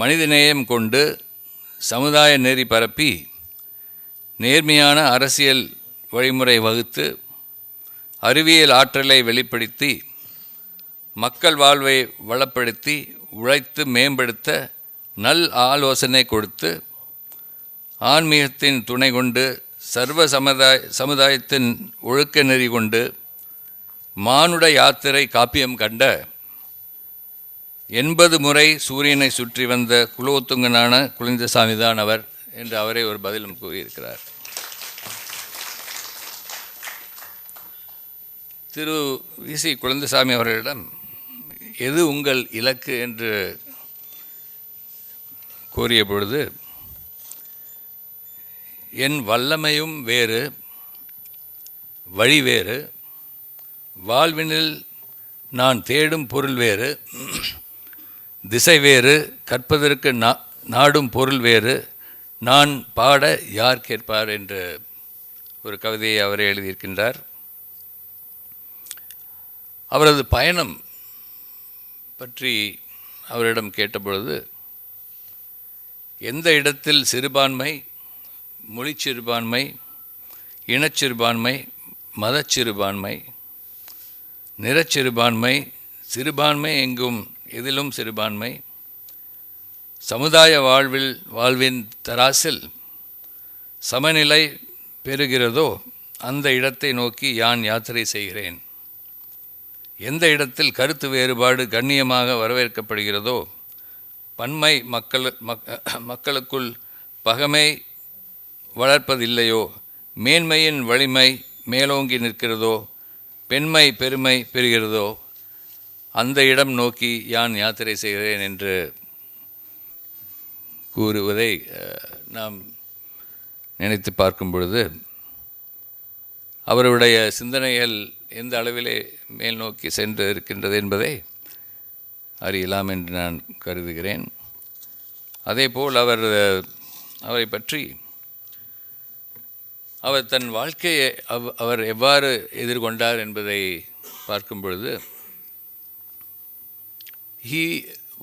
மனிதநேயம் கொண்டு சமுதாய நெறி பரப்பி நேர்மையான அரசியல் வழிமுறை வகுத்து அறிவியல் ஆற்றலை வெளிப்படுத்தி மக்கள் வாழ்வை வளப்படுத்தி உழைத்து மேம்படுத்த நல் ஆலோசனை கொடுத்து ஆன்மீகத்தின் துணை கொண்டு சர்வ சமுதாயத்தின் ஒழுக்க நெறி கொண்டு மானுட யாத்திரை காப்பியம் கண்ட 80 முறை சூரியனை சுற்றி வந்த குலோத்துங்கனான குழந்தைசாமி தான் அவர் என்று அவரே ஒரு பதிலும் கூறியிருக்கிறார். திரு வி.சி. குழந்தைசாமி அவர்களிடம் எது உங்கள் இலக்கு என்று கூறிய பொழுது, என் வல்லமையும் வேறு, வழி வேறு, வாழ்வினில் நான் தேடும் பொருள் வேறு, திசை வேறு, கற்பதற்கு நாடும் பொருள் வேறு, நான் பாட யார் கேட்பார் என்ற ஒரு கவிதையை அவரே எழுதியிருக்கின்றார். அவரது பயணம் பற்றி அவரிடம் கேட்டபொழுது, எந்த இடத்தில் சிறுபான்மை, மொழிச் சிறுபான்மை, இனச்சிறுபான்மை, மதச்சிறுபான்மை, நிறச்சிறுபான்மை, சிறுபான்மை எங்கும் எதிலும் சிறுபான்மை, சமுதாய வாழ்வின் தராசில் சமநிலை பெறுகிறதோ அந்த இடத்தை நோக்கி யான் யாத்திரை செய்கிறேன். எந்த இடத்தில் கருத்து வேறுபாடு கண்ணியமாக வரவேற்கப்படுகிறதோ, பன்மை மக்களுக்குள் பகமை வளர்ப்பதில்லையோ, மேன்மையின் வலிமை மேலோங்கி நிற்கிறதோ, பெண்மை பெருமை பெறுகிறதோ, அந்த இடம் நோக்கி யான் யாத்திரை செய்கிறேன் என்று கூறுவதை நாம் நினைத்து பார்க்கும் பொழுது, அவருடைய சிந்தனைகள் எந்த அளவிலே மேல் நோக்கி சென்று இருக்கின்றது என்பதை அறியலாம் என்று நான் கருதுகிறேன். அதேபோல் அவரை பற்றி அவர் தன் வாழ்க்கையை அவர் எவ்வாறு எதிர்கொண்டார் என்பதை பார்க்கும் பொழுது, he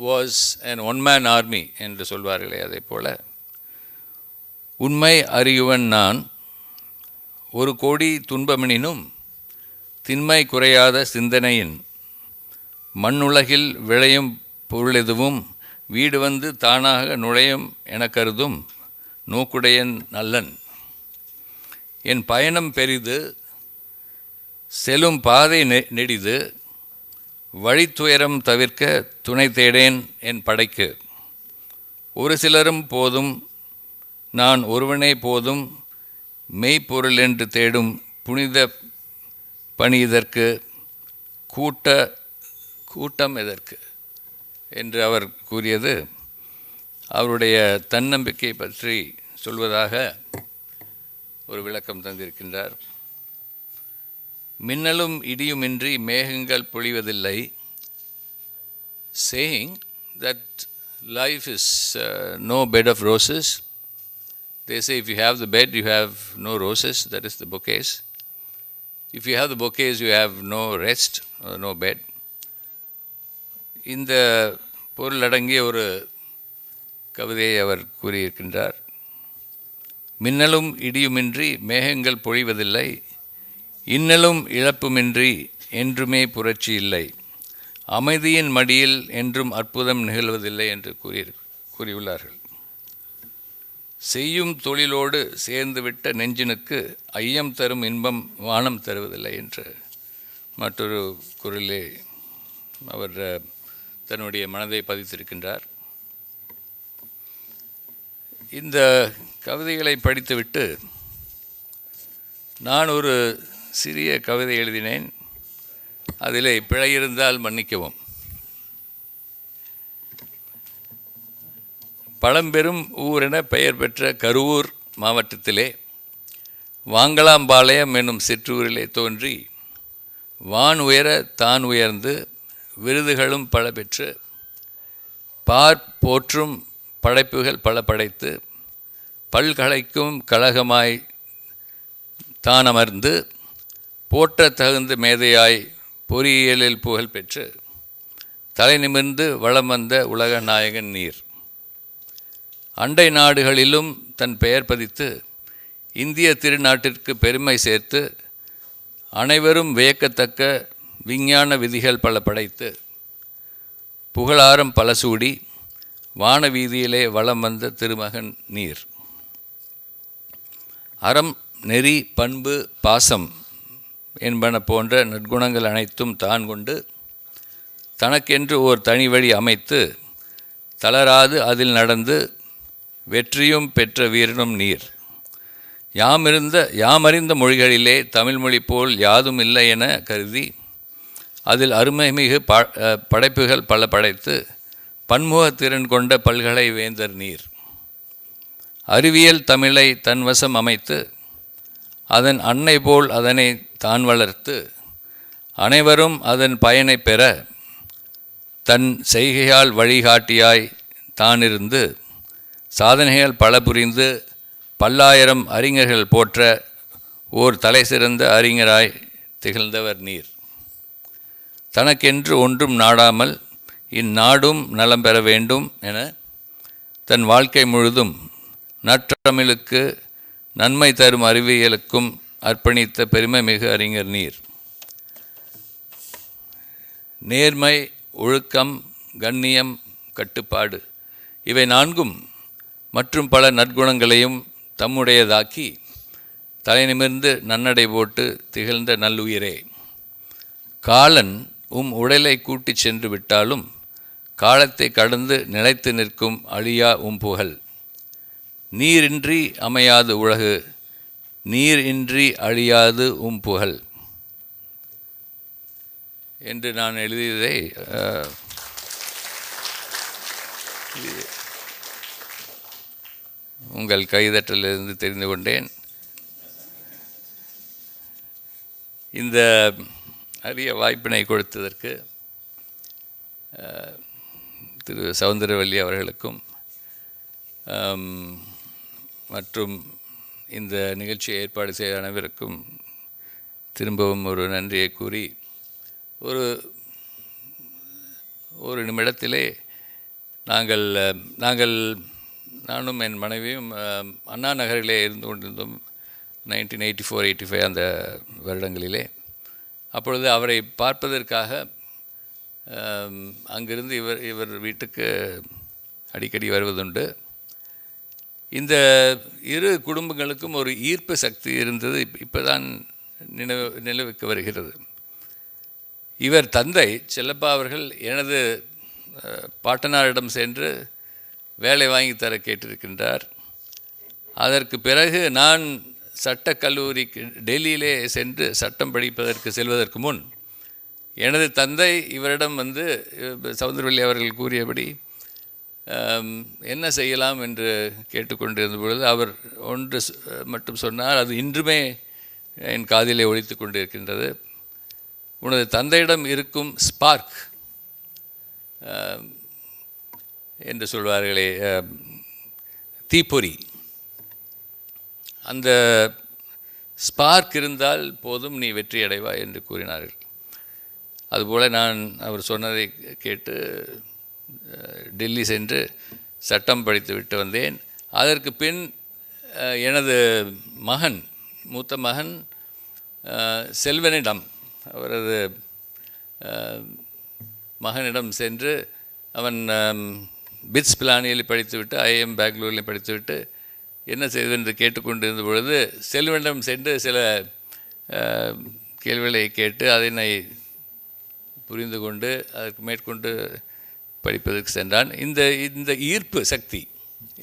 was an one-man army என்று சொல்வார்களே, அதே போல உண்மை அறியுவன் நான், ஒரு கோடி துன்பமெனினும் திண்மை குறையாத சிந்தனையின், மண்ணுலகில் விளையும் பொருளெதுவும் வீடு வந்து தானாக நுழையும் என கருதும் நோக்குடையன் நல்லன். என் பயணம் பெரிது, செல்லும் பாதை நெடிது, வழித்துயரம் தவிர்க்க துணை தேடேன் என் படைக்கு. ஒரு சிலரும் போதும், நான் ஒருவனே போதும், மெய்ப்பொருள் என்று தேடும் புனித பணி இதற்கு, கூட்டம் எதற்கு என்று அவர் கூறியது அவருடைய தன்னம்பிக்கை பற்றி சொல்வதாக ஒரு விளக்கம் தந்திருக்கின்றார். மின்னலும் இடியுமின்றி மேகங்கள் பொழிவதில்லை, saying that life is no bed of roses. They say if you have the bed, you have no roses, that is the bouquets. If you have the bouquets, you have no rest, or no bed. இந்த பொருள் அடங்கிய ஒரு கவிதையை அவர் கூறியிருக்கின்றார். மின்னலும் இடியுமின்றி மேகங்கள் பொழிவதில்லை, இன்னலும் இழப்புமின்றி என்றுமே புரட்சி இல்லை, அமைதியின் மடியில் என்றும் அற்புதம் நிகழ்வதில்லை என்று கூறியுள்ளார்கள். செய்யும் தொழிலோடு சேர்ந்துவிட்ட நெஞ்சினுக்கு ஐயம் தரும் இன்பம் வானம் தருவதில்லை என்று மற்றொரு குரலிலே அவர் தன்னுடைய மனதை பதித்திருக்கின்றார். இந்த கவிதைகளை படித்துவிட்டு நான் ஒரு சிறிய கவிதை எழுதினேன். அதிலே பிழை இருந்தால் மன்னிக்கவும். பழம்பெரும் ஊரென பெயர் பெற்ற கரூர் மாவட்டத்திலே வாங்கலாம்பாளையம் என்னும் சிற்றூரிலே தோன்றி வான் உயர தான் உயர்ந்து விருதுகளும் பல பெற்று போற்றும் படைப்புகள் பல படைத்து பல்கலைக்கும் கழகமாய் தான் அமர்ந்து போற்ற தகுந்த மேதையாய் பொறியியலில் புகழ் பெற்று தலை நிமிர்ந்து வளம் வந்த உலக நாயகன் நீர். அண்டை நாடுகளிலும் தன் பெயர் பதித்து இந்திய திருநாட்டிற்கு பெருமை சேர்த்து அனைவரும் வியக்கத்தக்க விஞ்ஞான விதிகள் பல படைத்து புகழாரம் பல சூடி வான வீதியிலே வலம் வந்த திருமகன் நீர். அறம், நெறி, பண்பு, பாசம் என்பன போன்ற நற்குணங்கள் அனைத்தும் தான் கொண்டு தனக்கென்று ஓர் தனி வழி அமைத்து தளராது அதில் நடந்து வெற்றியும் பெற்ற வீரனும் நீர். யாமறிந்த மொழிகளிலே தமிழ்மொழி போல் யாதும் இல்லை என கருதி அதில் அருமைமிகு படைப்புகள் பல படைத்து பன்முகத்திறன் கொண்ட பல்கலை வேந்தர் நீர். அறிவியல் தமிழை தன்வசம் அமைத்து அதன் அன்னை போல் அதனை தான் வளர்த்து அனைவரும் அதன் பயனை பெற தன் செய்கையால் வழிகாட்டியாய் தானிருந்து சாதனைகள் பல புரிந்து பல்லாயிரம் அறிஞர்கள் போற்ற ஓர் தலை சிறந்த அறிஞராய் திகழ்ந்தவர் நீர். தனக்கென்று ஒன்றும் நாடாமல் இந்நாடும் நலம் பெற வேண்டும் என தன் வாழ்க்கை முழுதும் நற்றமிழுக்கு நன்மை தரும் அறிவியலுக்கும் அர்ப்பணித்த பெருமை மிகு அறிஞர் நீர். நேர்மை, ஒழுக்கம், கண்ணியம், கட்டுப்பாடு இவை நான்கும் மற்றும் பல நற்குணங்களையும் தம்முடையதாக்கி தலை நிமிர்ந்து நன்னடை போட்டு திகழ்ந்த நல்லுயிரே. காலன் உடலை கூட்டிச் சென்று விட்டாலும் காலத்தை கடந்து நிலைத்து நிற்கும் அழியா புகழ். நீரின்றி அமையாது உலகு, நீர் இன்றி அழியாது புகழ் என்று நான் எழுதியதை உங்கள் கைதட்டலிருந்து தெரிந்து கொண்டேன். இந்த அரிய வாய்ப்பினை கொடுத்ததற்கு திரு சௌந்தரவல்லி அவர்களுக்கும் மற்றும் இந்த நிகழ்ச்சியை ஏற்பாடு செய்த அனைவருக்கும் திரும்பவும் ஒரு நன்றியை கூறி ஒரு நிமிடத்திலே நானும் என் மனைவியும் அண்ணா நகரிலே இருந்து கொண்டிருந்தோம் 1984-85 அந்த வருடங்களிலே. அப்பொழுது அவரை பார்ப்பதற்காக அங்கிருந்து இவர் வீட்டுக்கு அடிக்கடி வருவதுண்டு. இந்த இரு குடும்பங்களுக்கும் ஒரு ஈர்ப்பு சக்தி இருந்தது. இப்போ தான் நினைவுக்கு வருகிறது. இவர் தந்தை செல்லப்பா அவர்கள் எனது பாட்டனாரிடம் சென்று வேலை வாங்கி தர கேட்டிருக்கின்றார். அதற்கு பிறகு நான் சட்டக்கல்லூரிக்கு டெல்லியிலே சென்று சட்டம் படிப்பதற்கு செல்வதற்கு முன் எனது தந்தை இவரிடம் வந்து சௌந்தரவல்லி அவர்கள் கூறியபடி என்ன செய்யலாம் என்று கேட்டுக்கொண்டிருந்த பொழுது அவர் ஒன்று மட்டும் சொன்னார். அது இன்றுமே என் காதிலே ஒலித்து கொண்டிருக்கின்றது. உனது தந்தையிடம் இருக்கும் ஸ்பார்க் என்று சொல்வார்களே, தீப்பொறி, அந்த ஸ்பார்க் இருந்தால் போதும் நீ வெற்றி அடைவாய் என்று கூறினார்கள். அதுபோல் நான் அவர் சொன்னதை கேட்டு டெல்லி சென்று சட்டம் படித்து விட்டு வந்தேன். அதற்கு பின் எனது மகன், மூத்த மகன் செல்வனிடம், அவரது மகனிடம் சென்று அவன் பிட்ஸ் பிளானியில் படித்துவிட்டு ஐஎம் பெங்களூரில் படித்துவிட்டு என்ன செய்வது என்று கேட்டுக்கொண்டிருந்த பொழுது செல்வனிடம் சென்று சில கேள்விகளை கேட்டு அதனை புரிந்து கொண்டு அதற்கு மேற்கொண்டு படிப்பதற்கு சென்றான். இந்த ஈர்ப்பு சக்தி,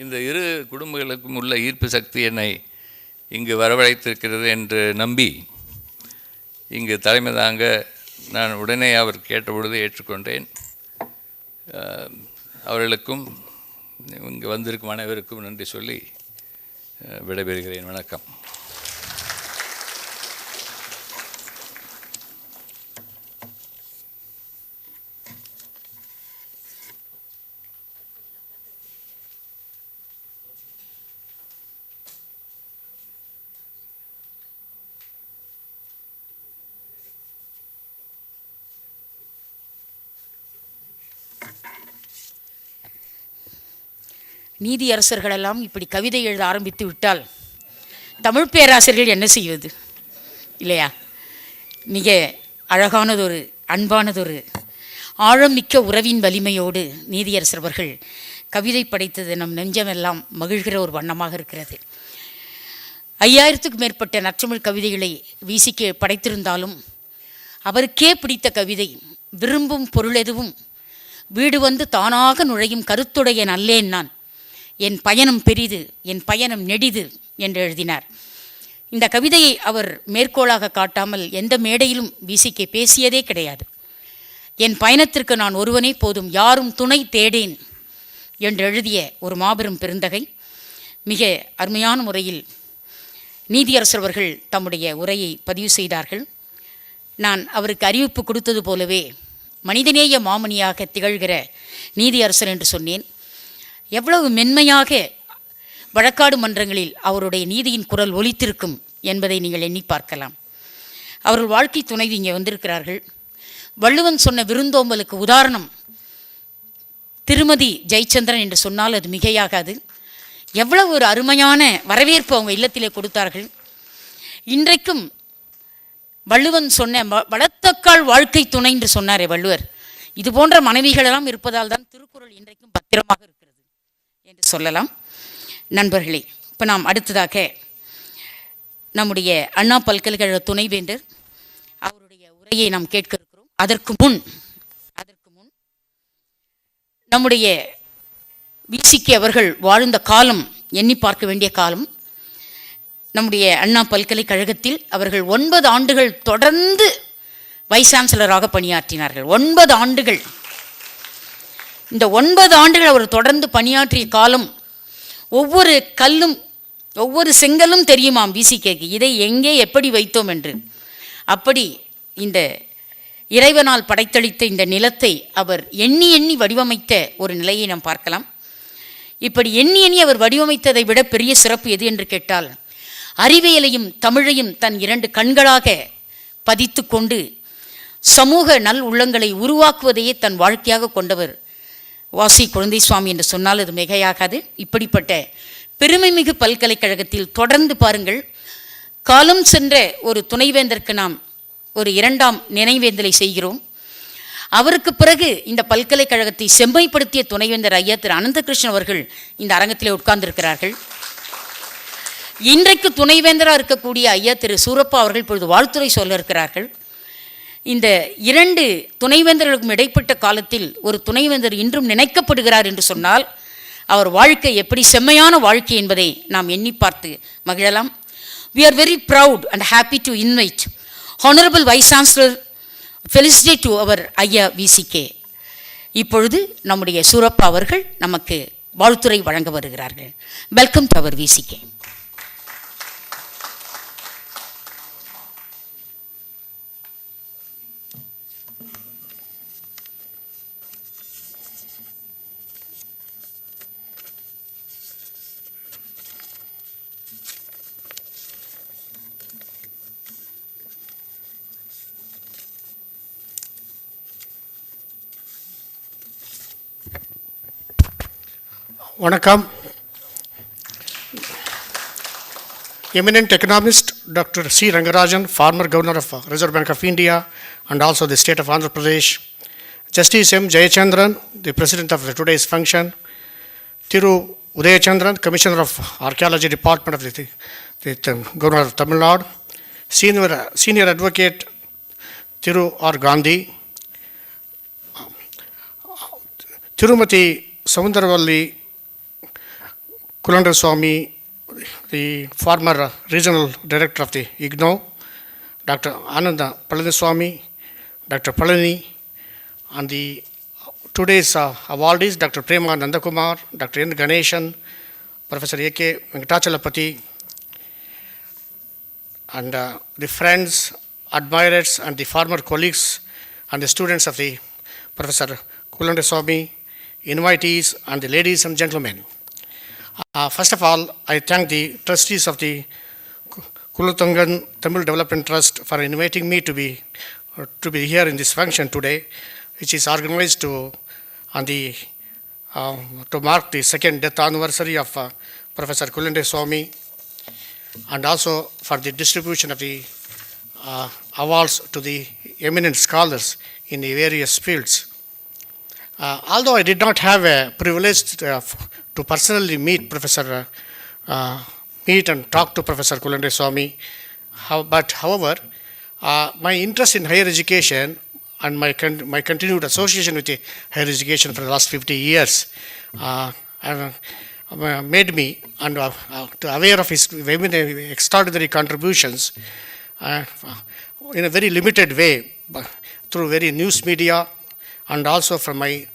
இந்த இரு குடும்பங்களுக்கும் உள்ள ஈர்ப்பு சக்தி என்னை இங்கு வரவழைத்திருக்கிறது என்று நம்பி இங்கு தலைமை தாங்க நான் உடனே அவர் கேட்டபொழுது ஏற்றுக்கொண்டேன். அவர்களுக்கும் இங்கு வந்திருக்கும் அனைவருக்கும் நன்றி சொல்லி விடைபெறுகிறேன். வணக்கம். நீதியரசர்களெல்லாம் இப்படி கவிதை எழுத ஆரம்பித்து விட்டால் தமிழ் பேராசிரியர்கள் என்ன செய்வது இல்லையா? மிக அழகானதொரு அன்பானதொரு ஆழமிக்க உறவின் வலிமையோடு நீதியரசர் அவர்கள் கவிதை படைத்தது நம் நெஞ்சமெல்லாம் மகிழ்கிற ஒரு வண்ணமாக இருக்கிறது. 5000க்கும் மேற்பட்ட நற்றமிழ் கவிதைகளை வீசிக்க படைத்திருந்தாலும் அவருக்கே பிடித்த கவிதை விரும்பும் பொருளெதுவும் வீடு வந்து தானாக நுழையும் கருத்துடைய நல்லேன் நான், என் பயணம் பெரிது என் பயணம் நெடிது என்று எழுதினார். இந்த கவிதையை அவர் மேற்கோளாக காட்டாமல் எந்த மேடையிலும் வீசிக்க பேசியதே கிடையாது. என் பயணத்திற்கு நான் ஒருவனே போதும், யாரும் துணை தேடேன் என்று எழுதிய ஒரு மாபெரும் பெருந்தகை. மிக அருமையான முறையில் நீதியரசர் அவர்கள் தம்முடைய உரையை பதிவு செய்தார்கள். நான் அவருக்கு அறிவிப்பு கொடுத்தது போலவே மனிதநேய மாமணியாக திகழ்கிற நீதியரசர் என்று சொன்னேன். எவ்வளவு மென்மையாக வழக்காடு மன்றங்களில் அவருடைய நீதியின் குரல் ஒலித்திருக்கும் என்பதை நீங்கள் எண்ணி பார்க்கலாம். அவர்கள் வாழ்க்கை துணைவி இங்கே வந்திருக்கிறார்கள். வள்ளுவன் சொன்ன விருந்தோம்பலுக்கு உதாரணம் திருமதி ஜெயச்சந்திரன் என்று சொன்னால் அது மிகையாகாது. எவ்வளவு ஒரு அருமையான வரவேற்பு அவங்க இல்லத்திலே கொடுத்தார்கள். இன்றைக்கும் வள்ளுவன் சொன்ன வளத்தக்கால் வாழ்க்கை துணை என்று சொன்னாரே வள்ளுவர், இது போன்ற மனைவிகளெல்லாம் இருப்பதால் தான் திருக்குறள் இன்றைக்கும் பத்திரமாக இருக்கிறது என்று சொல்லலாம். நண்பர்களே, இப்போ நாம் அடுத்ததாக நம்முடைய அண்ணா பல்கலைக்கழக துணைவேந்தர் அவருடைய உரையை நாம் கேட்க இருக்கிறோம். அதற்கு முன் நம்முடைய விசிகே அவர்கள் வாழ்ந்த காலம் எண்ணி பார்க்க வேண்டிய காலம். நம்முடைய அண்ணா பல்கலைக்கழகத்தில் அவர்கள் 9 ஆண்டுகள் தொடர்ந்து வைஸ் சான்சலராக பணியாற்றினார்கள். 9 ஆண்டுகள். இந்த 9 ஆண்டுகள் அவர் தொடர்ந்து பணியாற்றிய காலம், ஒவ்வொரு கல்லும் ஒவ்வொரு செங்கலும் தெரியுமாம் விசிகேக்கு, இதை எங்கே எப்படி வைத்தோம் என்று. அப்படி இந்த இறைவனால் படைத்தளித்த இந்த நிலத்தை அவர் எண்ணி எண்ணி வடிவமைத்த ஒரு நிலையை நாம் பார்க்கலாம். இப்படி எண்ணி எண்ணி அவர் வடிவமைத்ததை விட பெரிய சிறப்பு எது என்று கேட்டால், அறிவியலையும் தமிழையும் தன் 2 கண்களாக பதித்து கொண்டு சமூக நல் உள்ளங்களை உருவாக்குவதையே தன் வாழ்க்கையாக கொண்டவர் வாசி குழந்தை சுவாமி என்று சொன்னால் அது மிகையாகாது. இப்படிப்பட்ட பெருமைமிகு பல்கலைக்கழகத்தில் தொடர்ந்து பாருங்கள், காலம் சென்ற ஒரு துணைவேந்தருக்கு நாம் ஒரு 2ஆம் நினைவேந்தலை செய்கிறோம். அவருக்கு பிறகு இந்த பல்கலைக்கழகத்தை செம்மைப்படுத்திய துணைவேந்தர் ஐயா திரு அனந்தகிருஷ்ணன் அவர்கள் இந்த அரங்கத்திலே உட்கார்ந்திருக்கிறார்கள். இன்றைக்கு துணைவேந்தராக இருக்கக்கூடிய ஐயா திரு சூரப்பா அவர்கள் இப்பொழுது வாழ்த்துரை சொல்ல இருக்கிறார்கள். இந்த 2 துணைவேந்தர்களுக்கும் இடைப்பட்ட காலத்தில் ஒரு துணைவேந்தர் இன்றும் நினைக்கப்படுகிறார் என்று சொன்னால் அவர் வாழ்க்கை எப்படி செம்மையான வாழ்க்கை என்பதை நாம் எண்ணி பார்த்து மகிழலாம். We are very proud and happy to invite Honorable Vice Chancellor felicitate to our ஐயா விசிகே. இப்பொழுது நம்முடைய சூரப்பா அவர்கள் நமக்கு வாழ்த்துரை வழங்க வருகிறார்கள். வெல்கம் டு அவர் விசிகே. வணக்கம். Eminent economist Dr. C. Rangarajan, former Governor of Reserve Bank of India and also the state of Andhra Pradesh, Justice M. Jayachandran, the president of today's function, Thiru Udayachandran, Commissioner of Archaeology Department of the Governor of Tamil Nadu, Senior Advocate Thiru R. Gandhi, Thirumati Soundarvalli Kulanda Swami, the former regional director of the IGNO, Dr. Ananda Palaniswamy, Dr. Palani, and the today's awardees, Dr. Prema Nandakumar, Dr. N. Ganeshan, Professor A.K. Venkatachalapati, and the friends, admirers, and the former colleagues and the students of the Professor Kulanda Swami, invitees, and the ladies and gentlemen. First of all, I thank the trustees of the Kulutangan Tamil Development Trust for inviting me to be here in this function today, which is organized on the to mark the second death anniversary of Professor Kulende Swami, and also for the distribution of the awards to the eminent scholars in the various fields. Although I did not have a privilege to personally meet meet and talk to Professor Kulende Swami, but however, my interest in higher education and my continued association with the higher education for the last 50 years made me aware of his extraordinary contributions in a very limited way through very news media, and also from my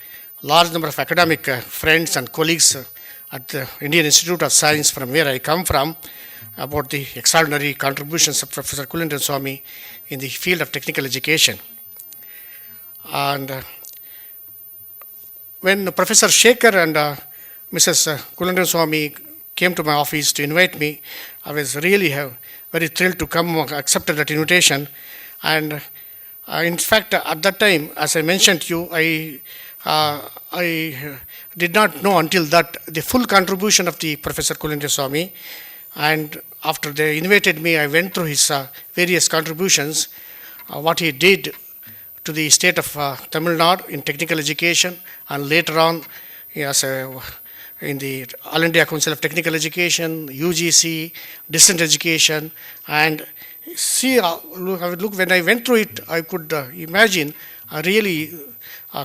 large number of academic friends and colleagues at the Indian Institute of Science, from where I come from, about the extraordinary contributions of Professor Kulende Swami in the field of technical education. And when Professor Shekhar and Mrs. Kulende Swami came to my office to invite me, I was really very thrilled to come, accepted that invitation. And in fact, at that time, as I mentioned to you, I did not know until that the full contribution of the Professor Kulende Swami. And after they invited me, I went through his various contributions, what he did to the state of Tamil Nadu in technical education, and later on in the All India Council of Technical Education, UGC, distant education. And see, look, when I went through it, I could imagine, really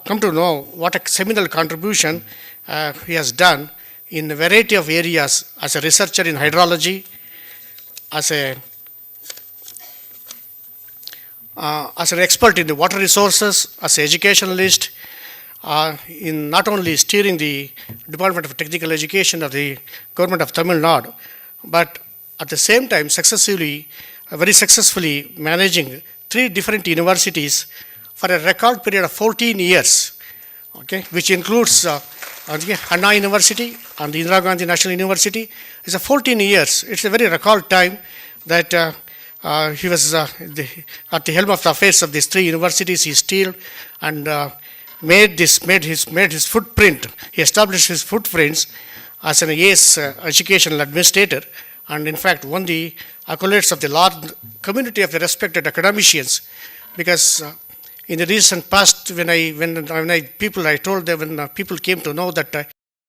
come to know what a seminal contribution he has done in a variety of areas as a researcher in hydrology, as an expert in the water resources, as an educationalist, in not only steering the Department of Technical Education of the Government of Tamil Nadu, but at the same time very successfully managing 3 different universities for a record period of 14 years, okay, which includes Anna University and the Indira Gandhi National University. It's a 14 years. It's a very record time that he was at the helm of the affairs of these 3 universities. He steered and made his footprint. He established his footprints as an AS educational administrator, and in fact won the accolades of the large community of the respected academicians, because in the recent past, when people came to know that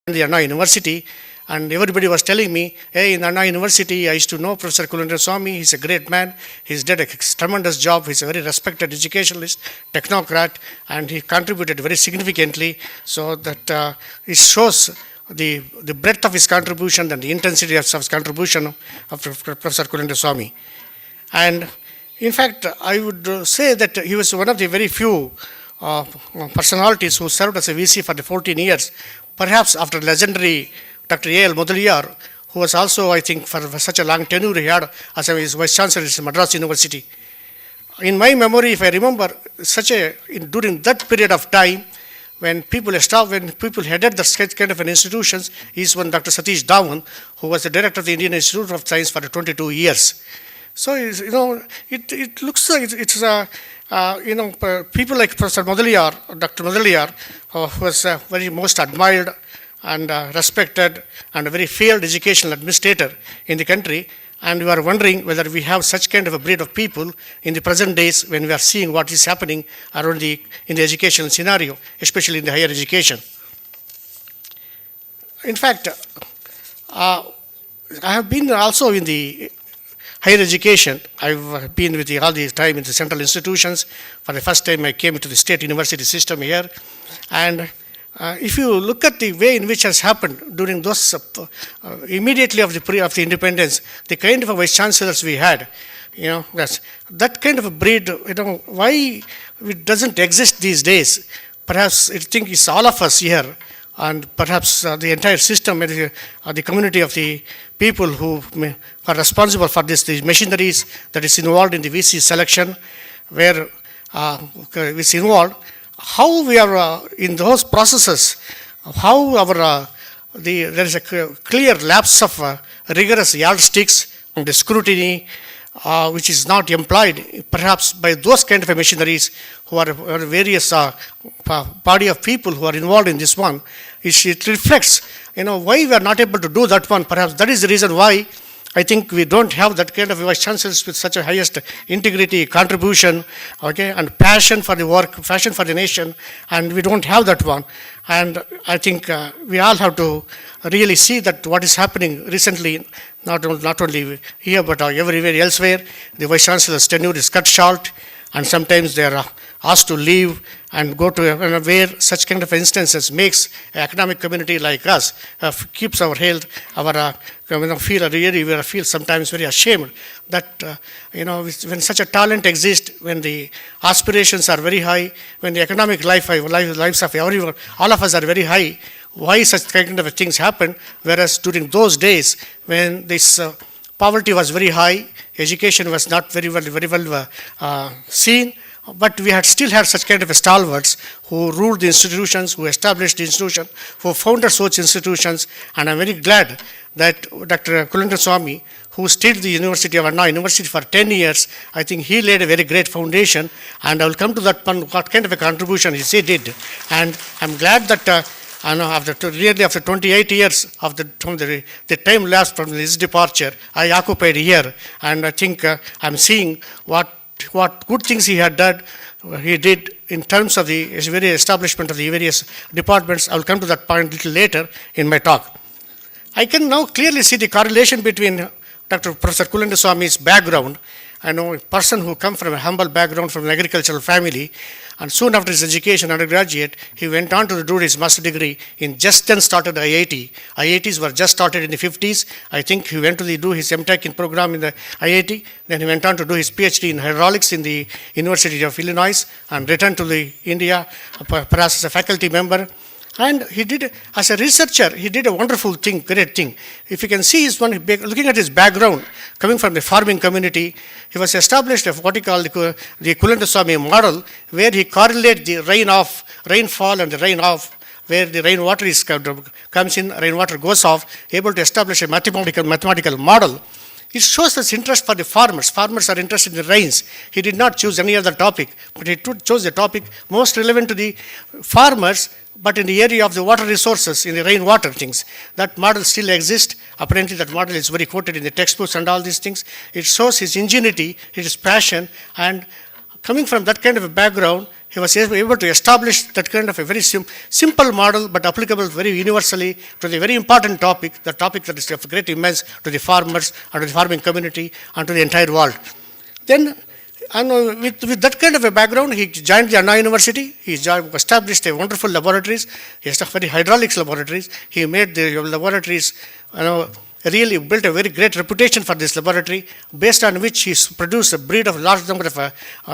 in the Anna University, and everybody was telling me, hey, in Anna University, I used to know Professor Kulende Swami. He's a great man. He's did a tremendous job. He's a very respected educationalist, technocrat, and he contributed very significantly. So that it shows the breadth of his contribution and the intensity of his contribution of Professor Kulende Swami. And in fact, I would say that he was one of the very few personalities who served as a VC for the 14 years, perhaps after legendary Dr. A.L. Mudaliar, who was also, I think, for such a long tenure he had as a Vice Chancellor at Madras University. In my memory, if I remember, during that period of time, when people headed the kind of an institutions, is when Dr. Satish Dhawan, who was the director of the Indian Institute of Science for 22 years. So, it looks like people like Professor Mudaliar, Dr. Mudaliar, who was very most admired and respected and a very failed educational administrator in the country, and we are wondering whether we have such kind of a breed of people in the present days when we are seeing what is happening around in the educational scenario, especially in the higher education. In fact, I have been also in the higher education. I've been with all the time in the central institutions. For the first time, I came into the state university system here, and if you look at the way in which has happened during those immediately of the independence, the kind of vice chancellors we had, that kind of a breed, why it doesn't exist these days. Perhaps I think it's all of us here, and perhaps the entire system, the community of the people who are responsible for these machineries that is involved in the VC selection, where it's involved. How we are in those processes, how there is a clear lapse of rigorous yardsticks and the scrutiny which is not employed perhaps by those kind of machineries who are various body of people who are involved in this one, it reflects, why we are not able to do that one. Perhaps that is the reason why I think we don't have that kind of vice chancellors with such a highest integrity, contribution, okay, and passion for the work, passion for the nation, and we don't have that one. And I think we all have to really see that what is happening recently, not only here but everywhere elsewhere. The vice chancellor's tenure is cut short, and sometimes they are asked to leave and go to where such kind of instances makes an economic community like us, keeps our health, our we feel sometimes very ashamed that when such a talent exists, when the aspirations are very high, when the economic lives of everyone, all of us are very high, why such kind of things happen? Whereas during those days when this poverty was very high, education was not very well seen, but we still had such kind of stalwarts who ruled the institutions, who established the institution, who founded such institutions. And I'm very glad that Dr. Kulendra Swamy, who stayed the University of Anna University for 10 years, I think he laid a very great foundation. And I will come to that one, what kind of a contribution he did. And I'm glad that after 28 years from the time last from his departure, I occupied here. And I think I'm seeing what good things he did in terms of the very establishment of the various departments. I will come to that point a little later in my talk. I can now clearly see the correlation between Professor Kulendra Swamy's background. I know a person who comes from a humble background from an agricultural family, and soon after his education, undergraduate, he went on to do his master degree in just then started IIT. IITs were just started in the 50s. I think he went to do his MTech in program in the IIT. Then he went on to do his PhD in hydraulics in the University of Illinois and returned to the India, perhaps as a faculty member. And he did, as a researcher, he did a wonderful thing, great thing. If you can see his one, looking at his background, coming from the farming community, he was established what he called the Kulendra Swamy model, where he correlates the rainfall and the rain off, where the rainwater comes in, rainwater goes off, able to establish a mathematical model. It shows his interest for the farmers. Farmers are interested in the rains. He did not choose any other topic, but he chose the topic most relevant to the farmers, but in the area of the water resources, in the rainwater things. That model still exists. Apparently that model is very quoted in the textbooks and all these things. It shows his ingenuity, his passion, and coming from that kind of a background, he was able to establish that kind of a very simple model, but applicable very universally to the very important topic, the topic that is of great immense to the farmers and to the farming community and to the entire world. Then, with that kind of a background, he joined the Anna University. He established a wonderful laboratories. He established hydraulics laboratories. He made the laboratories, really built a very great reputation for this laboratory, based on which he produced a breed of large number of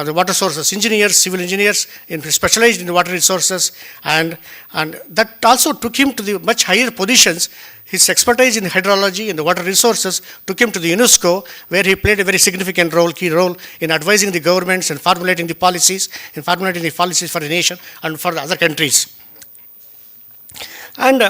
the water sources engineers, civil engineers, specialized in the water resources, and that also took him to the much higher positions. His expertise in hydrology and the water resources took him to the UNESCO, where he played a very significant key role in advising the governments and formulating the policies for the nation and for the other countries. And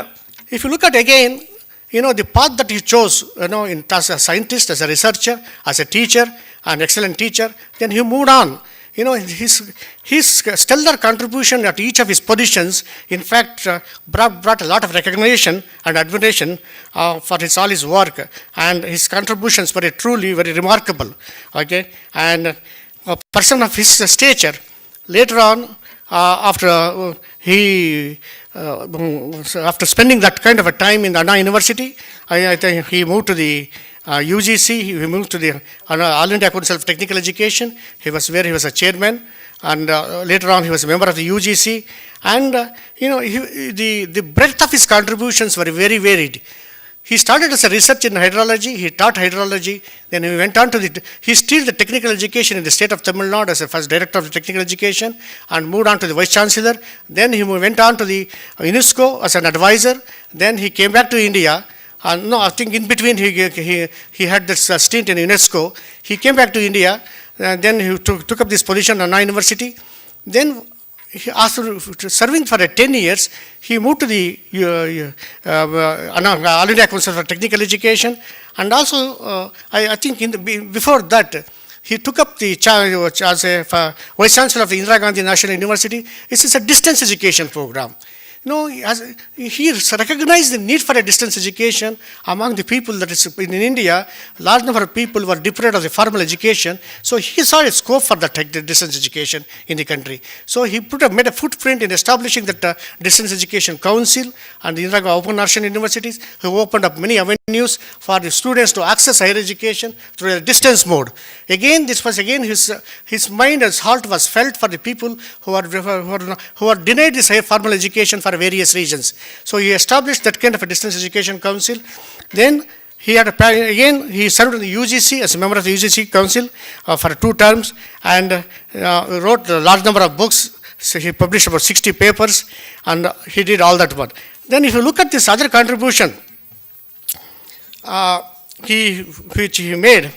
if you look at again, the path that he chose, as a scientist, as a researcher, as a teacher, an excellent teacher, then he moved on. His stellar contribution at each of his positions, in fact, brought a lot of recognition and admiration for all his work, and his contributions were truly very remarkable. Okay, and a person of his stature, later on, after spending that kind of a time in Anna University, I think he moved to the UGC, he moved to the All India Council of Technical Education. He was a chairman, and later on he was a member of the UGC. And the breadth of his contributions were very varied. He started as a researcher in hydrology. He taught hydrology. Then he went on to he still the technical education in the state of Tamil Nadu as the first director of the technical education, and moved on to the vice chancellor. Then he went on to the UNESCO as an advisor. Then he came back to India. I think in between he had this stint in UNESCO. He came back to India, then he took up this position at Anna University. Then after serving for 10 years, he moved to the All India Council for Technical Education, and also I think before that he took up the charge as a Vice Chancellor of the Indira Gandhi National University. This is a distance education program. He recognized the need for a distance education among the people that is in India. Large number of people were deprived of the formal education, so he saw a scope for the distance education in the country. So he made a footprint in establishing the Distance Education Council and the Indira Gandhi Open National Universities, who opened up many avenues for the students to access higher education through a distance mode. Again, this was his mind, his heart was felt for the people who are denied this higher formal education for various reasons. So he established that kind of a distance education council. Then he he served in the UGC as a member of the UGC council for 2 terms, and wrote a large number of books. So he published about 60 papers, and he did all that work. Then if you look at this other contribution which he made,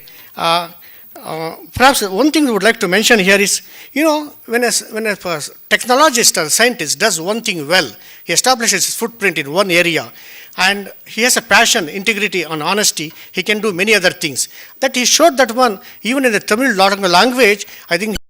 perhaps one thing we would like to mention here is, when a technologist or scientist does one thing well, he establishes his footprint in one area, and he has a passion, integrity, and honesty, he can do many other things. That he showed that one, even in the Tamil language, I think